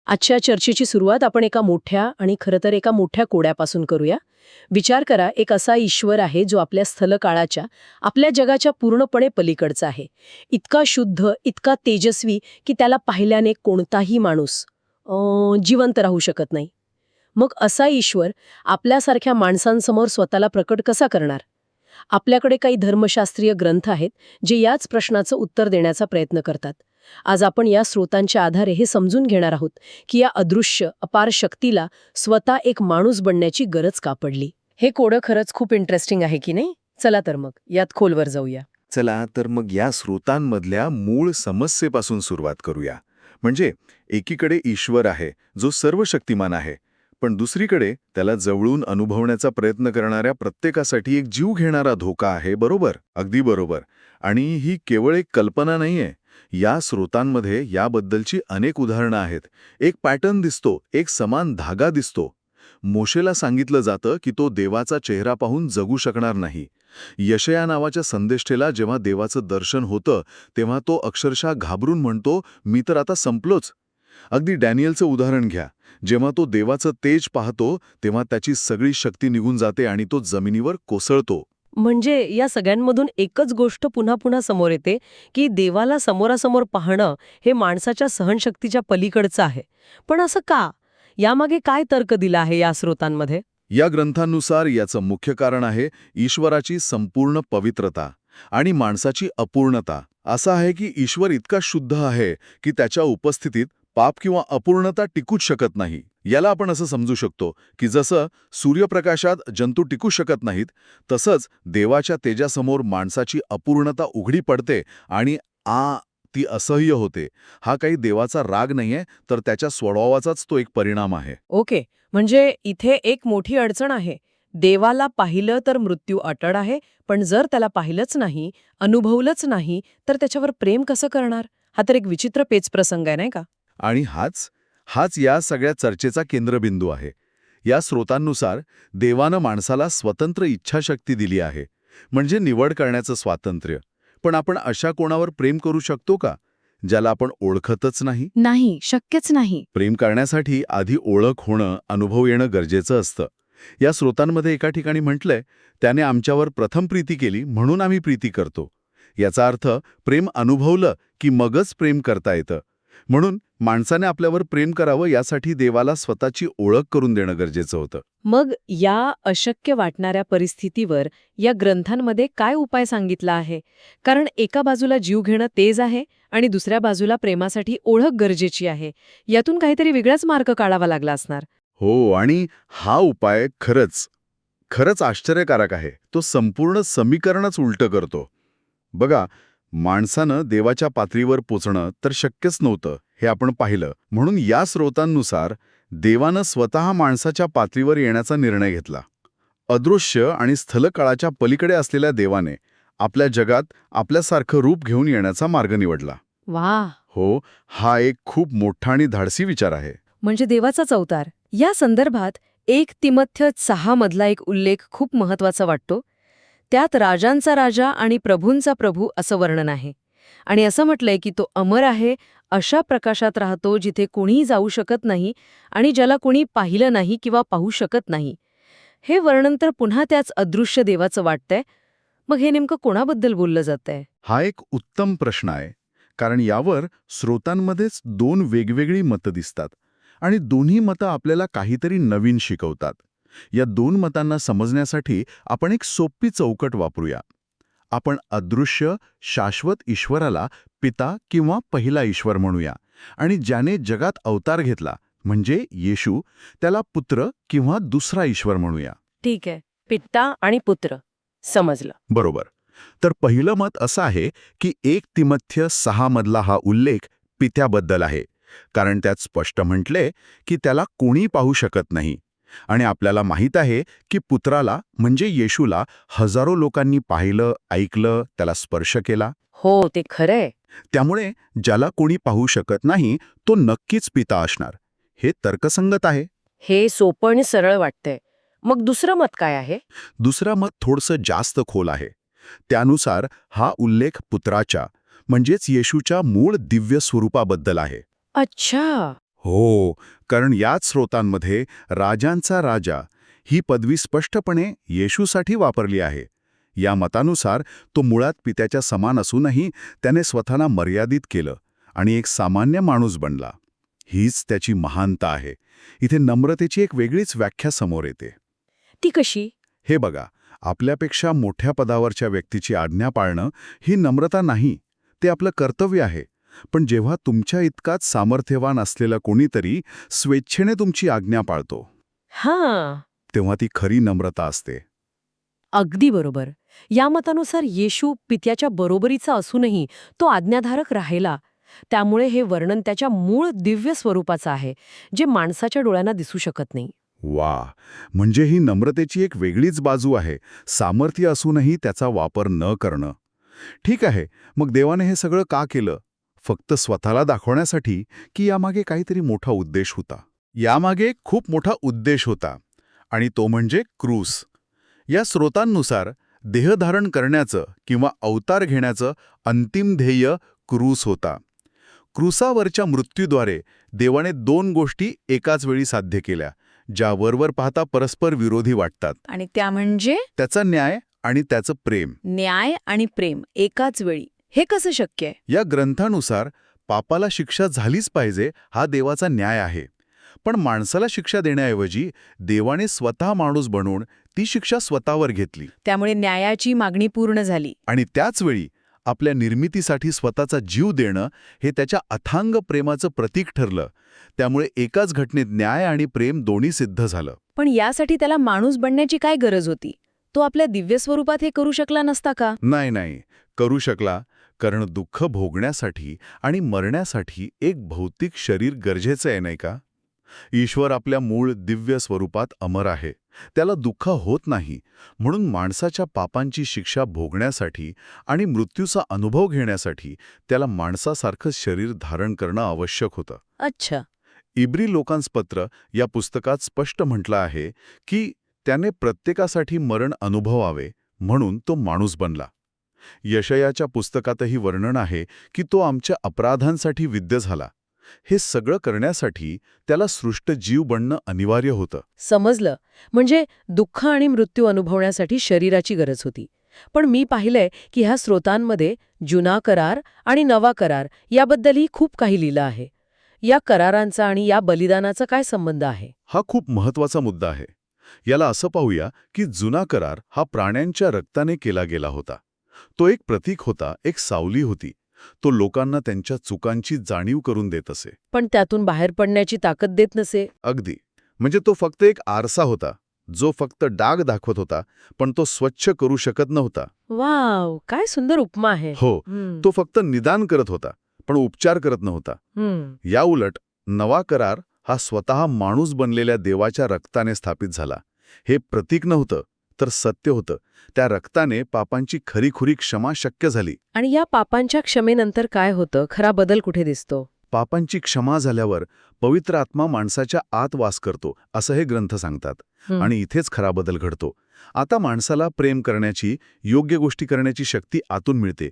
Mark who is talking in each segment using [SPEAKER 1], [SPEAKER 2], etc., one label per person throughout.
[SPEAKER 1] आजच्या चर्चेची सुरुवात आपण एका मोठ्या आणि खरं तर एका मोठ्या कोड्यापासून करूया. विचार करा, एक असा ईश्वर आहे जो आपल्या स्थलकाळाच्या, आपल्या जगाच्या पूर्णपणे पलीकडचा आहे. इतका शुद्ध, इतका तेजस्वी की त्याला पाहिल्याने कोणताही माणूस जिवंत राहू शकत नाही. मग असा ईश्वर आपल्यासारख्या माणसांसमोर स्वतःला प्रकट कसा करणार? आपल्याकडे काही धर्मशास्त्रीय ग्रंथ आहेत जे याच प्रश्नाचं उत्तर देण्याचा प्रयत्न करतात. आज आपण या स्रोतांच्या आधारे हे समजून घेणार आहोत की या अदृश्य अपार शक्तीला स्वतः एक माणूस बनण्याची गरज का पडली. हे कोडं खरंच खूप इंटरेस्टिंग आहे की नाही? चला तर मग यात खोलवर जाऊया.
[SPEAKER 2] चला तर मग या स्रोतांमधल्या मूळ समस्येपासून सुरुवात करूया. म्हणजे एकीकडे ईश्वर आहे जो सर्वशक्तिमान आहे, पण दुसरीकडे त्याला जवळून अनुभवण्याचा प्रयत्न करणाऱ्या प्रत्येकासाठी एक जीव घेणारा धोका आहे. बरोबर? अगदी बरोबर. आणि ही केवळ एक कल्पना नाहीये. या स्रोतांमध्ये याबद्दलची अनेक उदाहरणं आहेत. एक पॅटर्न दिसतो, एक समान धागा दिसतो. मोशेला सांगितलं जातं की तो देवाचा चेहरा पाहून जगू शकणार नाही. यशया नावाच्या संदेष्टेला जेव्हा देवाचं दर्शन होतं तेव्हा तो अक्षरशः घाबरून म्हणतो, मी तर आता संपलोच. अगदी डॅनियलचं उदाहरण घ्या. जेव्हा तो देवाचं तेज पाहतो तेव्हा त्याची सगळी शक्ती निघून जाते आणि तो जमिनीवर कोसळतो.
[SPEAKER 1] म्हणजे या सगळ्यांमधून एकच गोष्ट पुन्हा पुन्हा समोर येते की देवाला समोरासमोर पाहणं हे माणसाच्या सहनशक्तीच्या पलीकडचं आहे. पण असं का? यामागे काय तर्क दिला आहे या स्रोतांमध्ये?
[SPEAKER 2] या ग्रंथांनुसार याचं मुख्य कारण आहे ईश्वराची संपूर्ण पवित्रता आणि माणसाची अपूर्णता. असं आहे की ईश्वर इतका शुद्ध आहे की त्याच्या उपस्थितीत पाप किंवा अपूर्णता टिकूच शकत नाही. याला आपण असं समजू शकतो की जसं सूर्यप्रकाशात जंतू टिकू शकत नाहीत, तसंच देवाच्या तेजासमोर माणसाची अपूर्णता उघडी पडते आणि ती असह्य होते. हा काही देवाचा राग नाहीये, तर त्याच्या स्वभावाचाच तो एक परिणाम आहे.
[SPEAKER 1] ओके, म्हणजे इथे एक मोठी अडचण आहे. देवाला पाहिलं तर मृत्यू अटळ आहे, पण जर त्याला पाहिलंच नाही, अनुभवलंच नाही, तर त्याच्यावर प्रेम कसं करणार? हा तर एक विचित्र पेचप्रसंग आहे, नाही का?
[SPEAKER 2] आणि हाच या सगळ्या चर्चेचा केंद्रबिंदू आहे. या स्रोतांनुसार देवानं माणसाला स्वतंत्र इच्छाशक्ती दिली आहे, म्हणजे निवड करण्याचं स्वातंत्र्य. पण आपण अशा कोणावर प्रेम करू शकतो का, ज्याला आपण ओळखतच नाही?
[SPEAKER 3] नाही, शक्यच नाही.
[SPEAKER 2] प्रेम करण्यासाठी आधी ओळख होणं, अनुभव येणं गरजेचं असतं. या स्रोतांमध्ये एका ठिकाणी म्हटलंय, त्याने आमच्यावर प्रथम प्रीती केली म्हणून आम्ही प्रीती करतो. याचा अर्थ प्रेम अनुभवलं की मगच प्रेम करता येतं. म्हणून माणसाने आपल्यावर प्रेम करावं यासाठी देवाला स्वतःची ओळख करून देणं गरजेचं होतं.
[SPEAKER 1] मग या अशक्य वाटणाऱ्या परिस्थितीवर या ग्रंथांमध्ये काय उपाय सांगितला आहे? कारण एका बाजूला जीव घेणं तेज आहे आणि दुसऱ्या बाजूला प्रेमासाठी ओळख गरजेची आहे. यातून काहीतरी वेगळाच मार्ग काढावा लागला असणार.
[SPEAKER 2] हो, आणि हा उपाय खरंच आश्चर्यकारक आहे. तो संपूर्ण समीकरणच उलटं करतो. बघा, माणसानं देवाच्या पातळीवर पोचणं तर शक्यच नव्हतं, हे आपण पाहिलं. म्हणून या स्रोतांनुसार देवानं स्वतः माणसाच्या पातळीवर येण्याचा निर्णय घेतला. अदृश्य आणि स्थलकाळाच्या पलीकडे असलेल्या देवाने आपल्या जगात आपल्यासारखं रूप घेऊन येण्याचा मार्ग निवडला.
[SPEAKER 1] वाह!
[SPEAKER 2] हो, हा एक खूप मोठा आणि धाडसी विचार आहे.
[SPEAKER 1] म्हणजे देवाचाच अवतार. या संदर्भात 1 तिमोथेय 6 मधला एक उल्लेख खूप महत्वाचा वाटतो. त्यात राजांचा राजा आणि प्रभूंचा प्रभू असं वर्णन आहे. आणि असं म्हटलंय की तो अमर आहे, अशा प्रकाशात राहतो जिथे कुणीही जाऊ शकत नाही आणि ज्याला कुणी पाहिलं नाही किंवा पाहू शकत नाही. हे वर्णन तर पुन्हा त्याच अदृश्य देवाचं वाटतंय. मग हे नेमकं कोणाबद्दल बोललं जातंय?
[SPEAKER 2] हा एक उत्तम प्रश्न आहे, कारण यावर स्रोतांमध्येच 2 वेगवेगळी मतं दिसतात आणि दोन्ही मतं आपल्याला काहीतरी नवीन शिकवतात. या 2 मतांना समजण्यासाठी आपण एक सोपी चौकट वापरूया. आपण अदृश्य, शाश्वत ईश्वराला पिता किंवा पहिला ईश्वर म्हणूया आणि ज्याने जगात अवतार घेतला म्हणजे येशू, त्याला पुत्र किंवा दुसरा ईश्वर म्हणूया.
[SPEAKER 1] ठीक आहे, पिता आणि पुत्र समजलं.
[SPEAKER 2] बरोबर. तर पहिलं मत असं आहे की 1 तिमोथेय 6 मधला हा उल्लेख पित्याबद्दल आहे, कारण त्यात स्पष्ट म्हटले की त्याला कोणी पाहू शकत नाही. आणि आपल्याला माहीत आहे की पुत्राला म्हणजे येशूला हजारो लोकांनी पाहिलं, ऐकलं, त्याला स्पर्श केला.
[SPEAKER 1] हो, ते खरंय.
[SPEAKER 2] त्यामुळे ज्याला कोणी पाहू शकत नाही तो नक्कीच पिता असणार. हे तर्कसंगत आहे.
[SPEAKER 1] हे सोपं आणि सरळ वाटतंय. मग दुसरं मत काय आहे?
[SPEAKER 2] दुसरा मत थोडंसं जास्त खोल आहे. त्यानुसार हा उल्लेख पुत्राच्या म्हणजेच येशूच्या मूळ दिव्य स्वरूपाबद्दल आहे.
[SPEAKER 1] अच्छा.
[SPEAKER 3] हो, कारण याच स्रोतांमध्ये राजांचा राजा ही पदवी स्पष्टपणे येशूसाठी वापरली आहे. या मतानुसार तो मुळात पित्याच्या समान असूनही त्याने स्वतःला मर्यादित केलं आणि एक सामान्य माणूस बनला. हीच त्याची महानता आहे. इथे नम्रतेची एक वेगळीच व्याख्या समोर येते.
[SPEAKER 1] ती कशी?
[SPEAKER 3] हे बघा, आपल्यापेक्षा मोठ्या पदावरच्या व्यक्तीची आज्ञा पाळणं ही नम्रता नाही, ते आपलं कर्तव्य आहे. पण जेव्हा तुमच्या इतकाच सामर्थ्यवान असलेला कोणीतरी स्वेच्छेने तुमची आज्ञा पाळतो,
[SPEAKER 1] हां,
[SPEAKER 3] तेव्हा ती खरी नम्रता असते.
[SPEAKER 1] अगदी बरोबर. या मतानुसार येशू पित्याच्या बरोबरीचा असूनही तो आज्ञाधारक राहिला. त्यामुळे हे वर्णन त्याच्या मूळ दिव्य स्वरूपाचं आहे, जे माणसाच्या डोळ्यांना दिसू शकत नाही.
[SPEAKER 3] वा, म्हणजे ही नम्रतेची एक वेगळीच बाजू आहे, सामर्थ्य असूनही त्याचा वापर न करणं. ठीक आहे, मग देवाने हे सगळं का केलं? फक्त स्वतःला दाखवण्यासाठी, की यामागे काहीतरी मोठा उद्देश होता? यामागे खूप मोठा उद्देश होता, आणि तो म्हणजे क्रूस. या स्रोतांनुसार देहधारण करण्याचं किंवा अवतार घेण्याचं अंतिम ध्येय क्रूस होता. क्रूसावरच्या मृत्यूद्वारे देवाने दोन गोष्टी एकाच वेळी साध्य केल्या, ज्या वरवर पाहता परस्पर विरोधी वाटतात.
[SPEAKER 4] आणि त्या म्हणजे
[SPEAKER 3] त्याचा न्याय आणि त्याचं प्रेम.
[SPEAKER 4] न्याय आणि प्रेम एकाच वेळी. हे कसं शक्य आहे?
[SPEAKER 3] या ग्रंथानुसार पापाला शिक्षा झालीच पाहिजे हा देवाचा न्याय आहे. पण माणसाला शिक्षा देण्याऐवजी देवाने स्वतः माणूस बनवून ती शिक्षा स्वतःवर घेतली.
[SPEAKER 4] त्यामुळे न्यायाची मागणी पूर्ण झाली.
[SPEAKER 3] आणि त्याचवेळी आपल्या निर्मितीसाठी स्वतःचा जीव देणं हे त्याच्या अथांग प्रेमाचं प्रतीक ठरलं. त्यामुळे एकाच घटनेत न्याय आणि प्रेम दोन्ही सिद्ध झालं.
[SPEAKER 4] पण यासाठी त्याला माणूस बनण्याची काय गरज होती? तो आपल्या दिव्य स्वरूपात हे करू शकला नसता का?
[SPEAKER 3] नाही, करू शकला, कारण दुःख भोगण्यासाठी आणि मरण्यासाठी एक भौतिक शरीर गरजेचं आहे, नाही का? ईश्वर आपल्या मूळ दिव्य स्वरूपात अमर आहे. त्याला दुःख होत नाही, म्हणून माणसाच्या पापांची शिक्षा भोगण्यासाठी आणि मृत्यूचा अनुभव घेण्यासाठी त्याला माणसासारखं शरीर धारण करणं आवश्यक होतं.
[SPEAKER 1] अच्छा.
[SPEAKER 3] इब्री लोकांस पत्र या पुस्तकात स्पष्ट म्हटलं आहे की त्याने प्रत्येकासाठी मरण अनुभवावे म्हणून तो माणूस बनला. यशयाच्या पुस्तकातही वर्णन आहे की तो आमच्या अपराधांसाठी विद्ध झाला. हे सगळं करण्यासाठी त्याला सृष्ट जीव बनणं अनिवार्य होतं.
[SPEAKER 1] समजलं. म्हणजे दुःख आणि मृत्यू अनुभवण्यासाठी शरीराची गरज होती. पण मी पाहिलंय की ह्या स्रोतांमध्ये जुना करार आणि नवा करार याबद्दलही खूप काही लिहिलं आहे. या करारांचा आणि या बलिदानाचा काय संबंध आहे?
[SPEAKER 3] हा खूप महत्वाचा मुद्दा आहे. याला असं पाहूया की जुना करार हा प्राण्यांच्या रक्ताने केला गेला होता. तो एक प्रतीक होता, एक सावली होती. तो लोकांना त्यांच्या चुकांची जाणीव करून देत असे.
[SPEAKER 1] पण त्यातून बाहेर पडण्याची ताकद देत नसे.
[SPEAKER 3] अगदी. म्हणजे तो फक्त एक आरसा होता, जो फक्त डाग दाखवत होता, पण तो स्वच्छ करू शकत नव्हता.
[SPEAKER 1] वाव, काय सुंदर उपमा आहे.
[SPEAKER 3] हो,
[SPEAKER 1] हम्म.
[SPEAKER 3] तो फक्त निदान करत होता, पण उपचार करत नव्हता.
[SPEAKER 1] हम्म.
[SPEAKER 3] याउलट नवा करार हा स्वतः माणूस बनलेल्या देवाच्या रक्ताने स्थापित झाला. हे प्रतीक नव्हतं, तर सत्य होतं. त्या रक्ताने पापांची खरीखुरी क्षमा शक्य झाली.
[SPEAKER 1] आणि या पापांच्या क्षमेनंतर काय होतं? खरा बदल कुठे दिसतो?
[SPEAKER 3] पापांची क्षमा झाल्यावर पवित्र आत्मा माणसाच्या आत वास करतो, असं हे ग्रंथ सांगतात. आणि इथेच खरा बदल घडतो. आता माणसाला प्रेम करण्याची, योग्य गोष्टी करण्याची शक्ती आतून मिळते.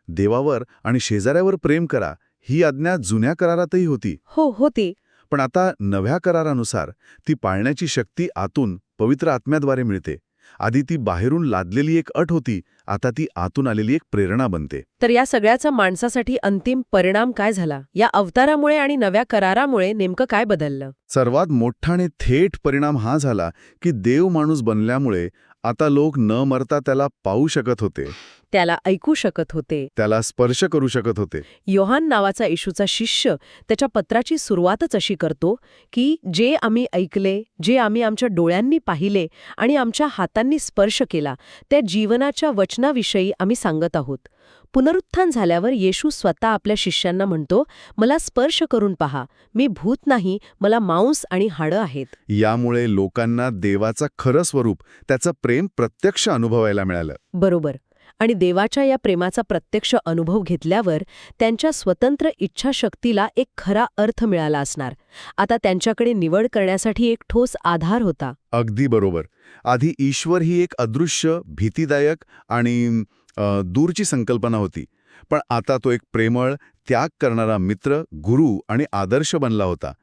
[SPEAKER 3] देवावर आणि शेजाऱ्यावर प्रेम करा ही आज्ञा जुन्या करारातही होती.
[SPEAKER 1] हो, होती.
[SPEAKER 3] पण आता नव्या करारानुसार ती पाळण्याची शक्ती आतून पवित्र आत्म्याद्वारे मिळते. आधी ती बाहेरून लादलेली एक अट होती, आता ती आतून आलेली एक प्रेरणा बनते.
[SPEAKER 1] तर या सगळ्याचा माणसासाठी अंतिम परिणाम काय झाला? या अवतारामुळे आणि नव्या करारामुळे नेमकं काय बदललं?
[SPEAKER 3] सर्वात मोठा आणि थेट परिणाम हा झाला की देव माणूस बनल्यामुळे आता लोक न मरता त्याला पाहू शकत होते,
[SPEAKER 1] त्याला ऐकू शकत होते.
[SPEAKER 3] त्याला स्पर्श करू शकत होते.
[SPEAKER 1] योहान नावाचा येशूचा शिष्य त्याच्या पत्राची सुरुवातच अशी करतो की जे आम्ही ऐकले, जे आम्ही आमच्या डोळ्यांनी पाहिले आणि आमच्या हातांनी स्पर्श केला, त्या जीवनाच्या वचनाविषयी आम्ही सांगत आहोत. पुनरुत्थान झाल्यावर येशू स्वतः आपल्या शिष्यांना म्हणतो, मला स्पर्श करून पहा, मी भूत नाही, मला मांस आणि हाडं आहेत.
[SPEAKER 3] यामुळे लोकांना देवाचं खरं स्वरूप, त्याचं प्रेम प्रत्यक्ष अनुभवायला मिळालं.
[SPEAKER 1] बरोबर. आणि देवाच्या या प्रेमाचा प्रत्यक्ष अनुभव घेतल्यावर त्यांच्या स्वतंत्र इच्छाशक्तीला एक खरा अर्थ मिळाला असणार. आता त्यांच्याकडे निवड करण्यासाठी एक ठोस आधार होता.
[SPEAKER 3] अगदी बरोबर. आधी ईश्वर ही एक अदृश्य, भीतीदायक आणि दूरची संकल्पना होती. पण आता तो एक प्रेमळ, त्याग करणारा मित्र, गुरु आणि आदर्श बनला होता.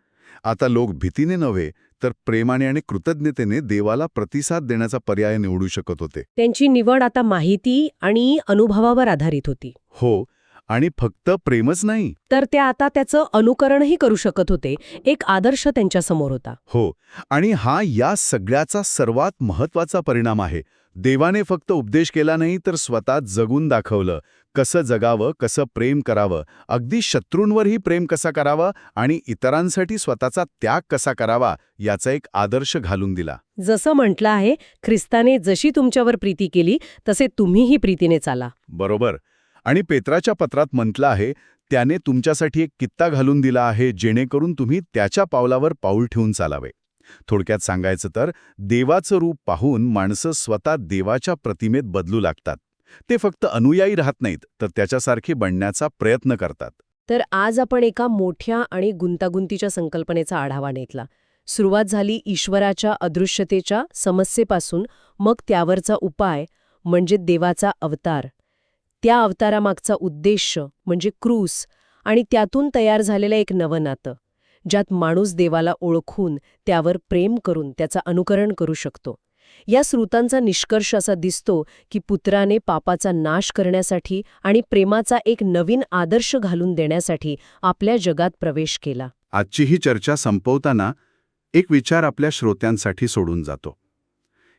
[SPEAKER 3] आता लोक भीतीने नव्हे तर प्रेमाने आणि कृतज्ञतेने देवाला प्रतिसाद देण्याचा पर्याय निवडू शकत होते.
[SPEAKER 1] त्यांची निवड आता माहिती आणि अनुभवावर आधारित होती.
[SPEAKER 3] हो, आणि फक्त प्रेमच नाही.
[SPEAKER 1] तर त्या आता त्याचं अनुकरणही करू शकत होते. एक आदर्श त्यांच्यासमोर होता.
[SPEAKER 3] हो, आणि हा या सगळ्याचा सर्वात महत्वाचा परिणाम आहे. देवाने फक्त उपदेश केला नाही तर स्वतः जगून दाखवलं. कसं जगावं, कसं प्रेम करावं, अगदी शत्रूंवरही प्रेम कसा करावा आणि इतरांसाठी स्वतःचा त्याग कसा करावा याचा एक आदर्श घालून दिला.
[SPEAKER 1] जसं म्हटलं आहे, ख्रिस्ताने जशी तुमच्यावर प्रीती केली तसे तुम्हीही प्रीतीने चाला.
[SPEAKER 3] बरोबर. आणि पेत्राच्या पत्रात म्हटलं आहे, त्याने तुमच्यासाठी एक कित्ता घालून दिला आहे जेणेकरून तुम्ही त्याच्या पावलावर पाऊल ठेवून चालावे. थोडक्यात सांगायचं तर देवाचं रूप पाहून माणसं स्वतः देवाच्या प्रतिमेत बदलू लागतात. ते फक्त अनुयायी राहत नाहीत, तर त्याच्यासारखे बनण्याचा प्रयत्न करतात.
[SPEAKER 1] तर आज आपण एका मोठ्या आणि गुंतागुंतीच्या संकल्पनेचा आढावा घेतला. सुरुवात झाली ईश्वराच्या अदृश्यतेच्या समस्येपासून, मग त्यावरचा उपाय म्हणजे देवाचा अवतार, त्या अवतारामागचा उद्देश म्हणजे क्रूस, आणि त्यातून तयार झालेलं एक नवं नातं, ज्यात माणूस देवाला ओळखून त्यावर प्रेम करून त्याचं अनुकरण करू शकतो. या स्रोतांचा निष्कर्ष असा दिसतो की पुत्राने पापाचा नाश करण्यासाठी आणि प्रेमाचा एक नवीन आदर्श घालून देण्यासाठी आपल्या जगात प्रवेश केला.
[SPEAKER 3] आजची ही चर्चा संपवताना एक विचार आपल्या श्रोत्यांसाठी सोडून जातो.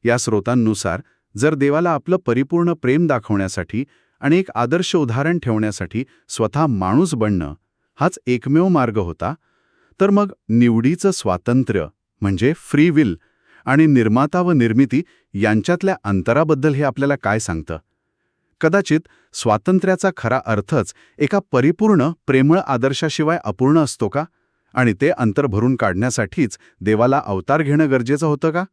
[SPEAKER 3] या स्रोतांनुसार जर देवाला आपलं परिपूर्ण प्रेम दाखवण्यासाठी आणि एक आदर्श उदाहरण ठेवण्यासाठी स्वतः माणूस बनणं हाच एकमेव मार्ग होता, तर मग निवडीचं स्वातंत्र्य म्हणजे फ्री विल आणि निर्माता व निर्मिती यांच्यातल्या अंतराबद्दल हे आपल्याला काय सांगतं? कदाचित स्वातंत्र्याचा खरा अर्थच एका परिपूर्ण प्रेमळ आदर्शाशिवाय अपूर्ण असतो का? आणि ते अंतर भरून काढण्यासाठीच देवाला अवतार घेणं गरजेचं होतं का?